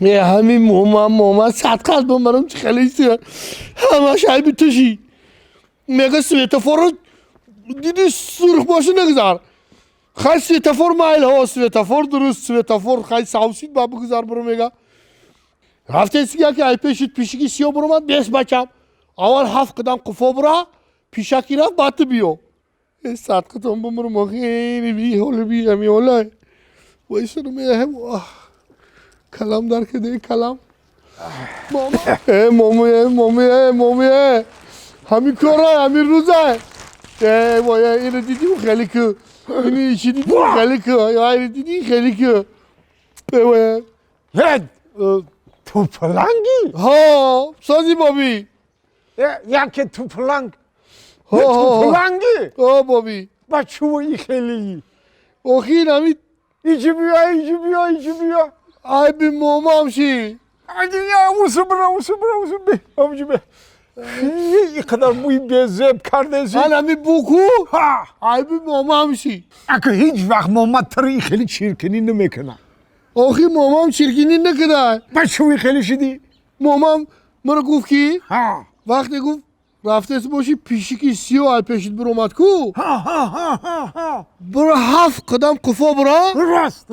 همین موما صد قلبم برام خیلی سیه همش های بیتشی میگه سویتفور رو دیدی سرخ باشه نگذار خیلی سویتفور مایل ها سویتفور درست سویتفور خیلی ساوسید با بگذار برو میگه رفته سیگه که ای پیشکی سیو برو من بیس بچم اول 7 قدم قفا برا پیشکی رفت بات بیو صد قدم بمرو مخیلی بی حول بی همی حوله وایسا رو میگه کلام در که دی کلام مامیه همین کاره همین روزه وای اینو دیدی خیلی که اینو ایشی دیدی خیلی که اینو دیدی خیلی که وای تو پلنگی؟ ها سازی بابی یکی تو پلنگ تو پلنگی؟ ها بابی بچه ای خیلی اوخی نمی ایجی بیا ای بی مامام شی ya usu be amca be. Ne kadar bu bezep kardeşim. همی بوکو Ha. ای بی مامام شی Akı hiç vakt Muhammed tarihini çirkini ne mekana. اوخی مامام چرکینی نکده Başımı xelişidi. مامام مرا گفت کی Ha. وقتی گفت رفته باشی پیشی که 30 پیشید برو اومد کو Ha. برو 7 قدم قفا برا Rast.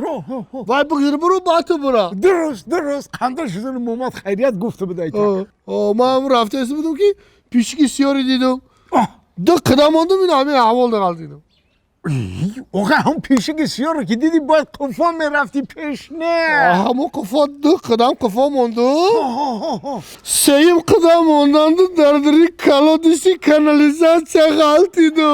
وای بگذار برو باتو برا Dürüst. Kardeşinin Muhammed Hayriyat گفته بدایت. ما هم رفته بودم که پیشی که 30 رو دیدم Ah. 2 قدم ماندم این همه احوال دقل دیدم O هم پیشی که سیاره که دیدی باید قفا میرفتی پیش نه. همون قفا 2 قدم قفا ماندم 3 قدم ماندم در دری کلا دیسی کانالیزاسیون غلطی دو